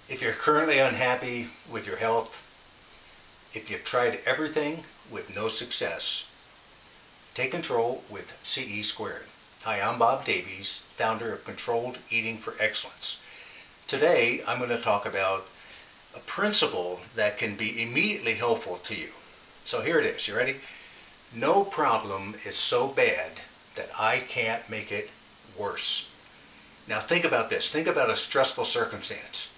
If you're currently unhappy with your health, if you've tried everything with no success, take control with CE Squared. Hi, I'm Bob Davies, founder of Controlled Eating for Excellence. Today, I'm going to talk about a principle that can be immediately helpful to you. So here it is. You ready? No problem is so bad that I can't make it worse. Now think about this. Think about a stressful circumstance.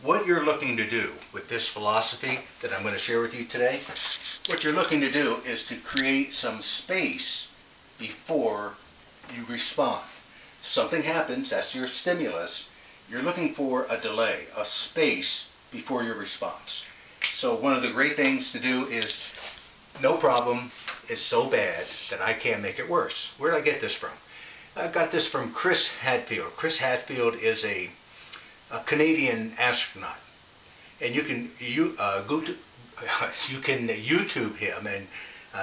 What you're looking to do with this philosophy that I'm going to share with you today, what you're looking to do is to create some space before you respond. Something happens, that's your stimulus. You're looking for a delay, a space before your response. So one of the great things to do is, no problem is so bad that I can't make it worse. Where did I get this from? I got this from Chris Hadfield. Chris Hadfield is a Canadian astronaut, and you can YouTube him and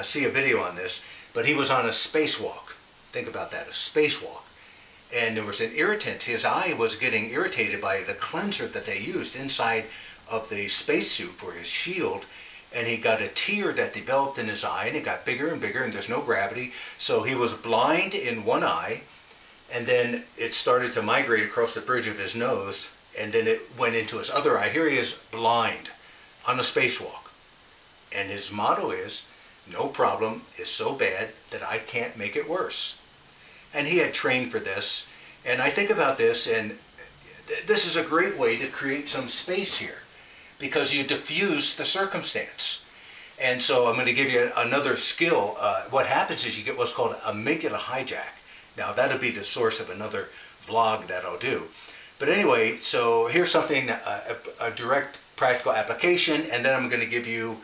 see a video on this. But he was on a spacewalk. Think about that, a spacewalk. And there was an irritant. His eye was getting irritated by the cleanser that they used inside of the spacesuit for his shield. And he got a tear that developed in his eye, and it got bigger and bigger, and there's no gravity. So he was blind in one eye, and then it started to migrate across the bridge of his nose, and then it went into his other eye. Here he is, blind, on a spacewalk. And his motto is, no problem is so bad that I can't make it worse. And he had trained for this. And I think about this, and this is a great way to create some space here, because you diffuse the circumstance. And so I'm going to give you another skill. What happens is you get what's called amygdala hijack. Now that'll be the source of another vlog that I'll do. But anyway, so here's something, a direct practical application, and then I'm going to give you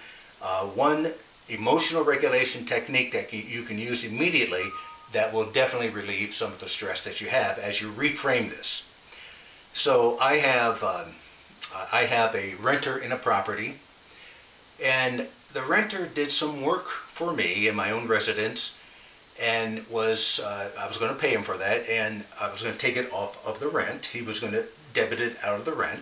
one emotional regulation technique that you can use immediately that will definitely relieve some of the stress that you have as you reframe this. So I have a renter in a property, and the renter did some work for me in my own residence, and I was going to pay him for that, and I was going to take it off of the rent. He was going to debit it out of the rent,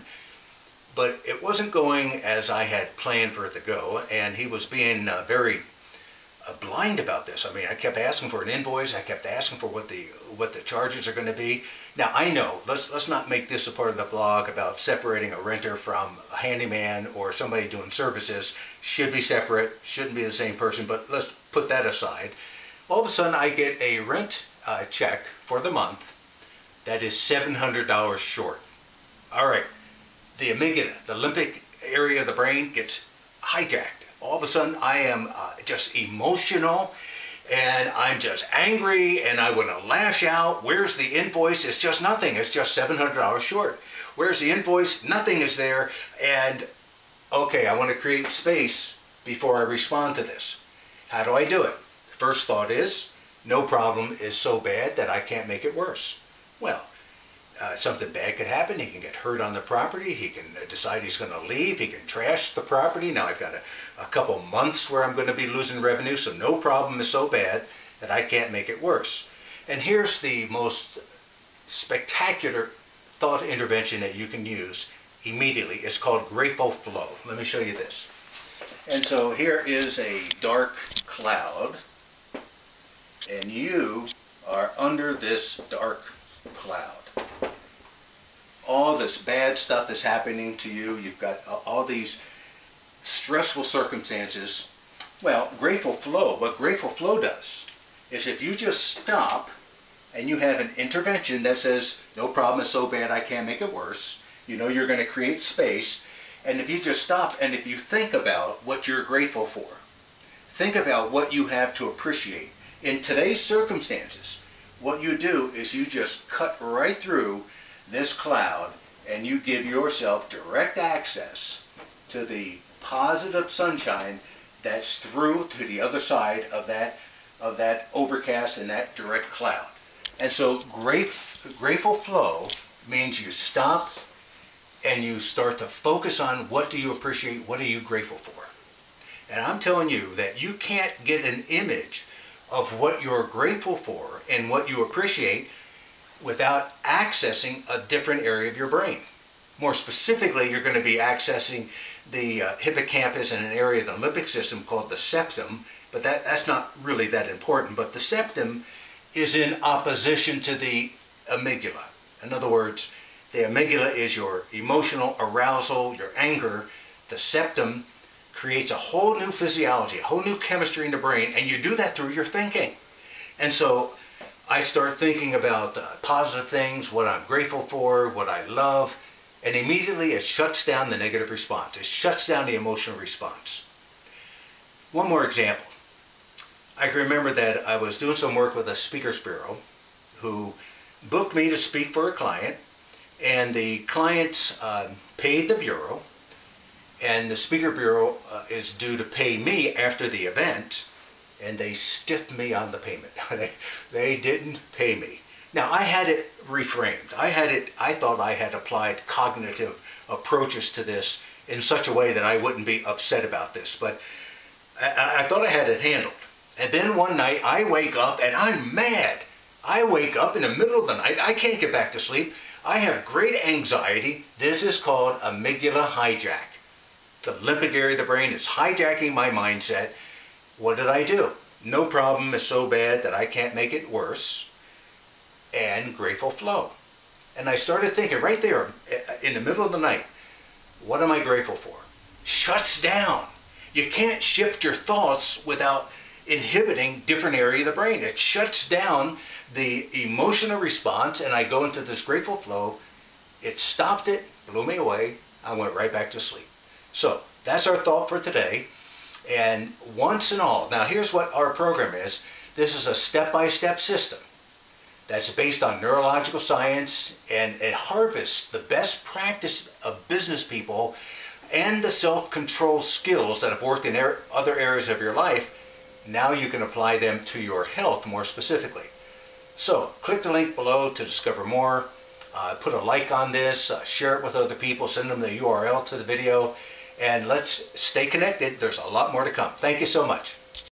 but it wasn't going as I had planned for it to go, and he was being very blind about this. I mean, I kept asking for an invoice. I kept asking for what the charges are going to be. Now I know, let's not make this a part of the blog about separating a renter from a handyman or somebody doing services. Should be separate, shouldn't be the same person, but let's put that aside. All of a sudden I get a rent check for the month that is $700 short. All right, the amygdala, the limbic area of the brain, gets hijacked. All of a sudden I am just emotional, and I'm just angry, and I want to lash out. Where's the invoice? It's just nothing. It's just $700 short. Where's the invoice? Nothing is there. And okay, I want to create space before I respond to this. How do I do it? First thought is, no problem is so bad that I can't make it worse. Well, something bad could happen. He can get hurt on the property. He can decide he's going to leave. He can trash the property. Now I've got a couple months where I'm going to be losing revenue, so no problem is so bad that I can't make it worse. And here's the most spectacular thought intervention that you can use immediately. It's called grateful flow. Let me show you this. And so here is a dark cloud, and you are under this dark cloud. All this bad stuff is happening to you. You've got all these stressful circumstances. Well, grateful flow, what grateful flow does is, if you just stop and you have an intervention that says, no problem is so bad I can't make it worse, you know you're going to create space, and if you just stop and if you think about what you're grateful for, think about what you have to appreciate. In today's circumstances, what you do is you just cut right through this cloud, and you give yourself direct access to the positive sunshine that's through to the other side of that overcast and that direct cloud. And so grateful flow means you stop and you start to focus on what do you appreciate, what are you grateful for. And I'm telling you that you can't get an image of what you're grateful for and what you appreciate without accessing a different area of your brain. More specifically, you're going to be accessing the hippocampus in an area of the limbic system called the septum, but that's not really that important. But the septum is in opposition to the amygdala. In other words, the amygdala is your emotional arousal, your anger. The septum creates a whole new physiology, a whole new chemistry in the brain, and you do that through your thinking. And so I start thinking about positive things, what I'm grateful for, what I love, and immediately it shuts down the negative response. It shuts down the emotional response. One more example. I can remember that I was doing some work with a speakers bureau who booked me to speak for a client, and the clients paid the bureau, and the speaker bureau is due to pay me after the event, and they stiffed me on the payment. They didn't pay me. Now, I had it reframed. I thought I had applied cognitive approaches to this in such a way that I wouldn't be upset about this, but I thought I had it handled. And then one night I wake up and I'm mad. I wake up in the middle of the night. I can't get back to sleep. I have great anxiety. This is called amygdala hijack. The limbic area of the brain is hijacking my mindset. What did I do? No problem is so bad that I can't make it worse. And grateful flow. And I started thinking right there in the middle of the night, what am I grateful for? Shuts down. You can't shift your thoughts without inhibiting different area of the brain. It shuts down the emotional response, and I go into this grateful flow. It stopped it, blew me away. I went right back to sleep. So that's our thought for today. And once and all, now here's what our program is. This is a step-by-step system that's based on neurological science, and it harvests the best practice of business people and the self-control skills that have worked in other areas of your life. Now you can apply them to your health more specifically. So click the link below to discover more. Put a like on this, share it with other people, send them the URL to the video, and let's stay connected. There's a lot more to come. Thank you so much.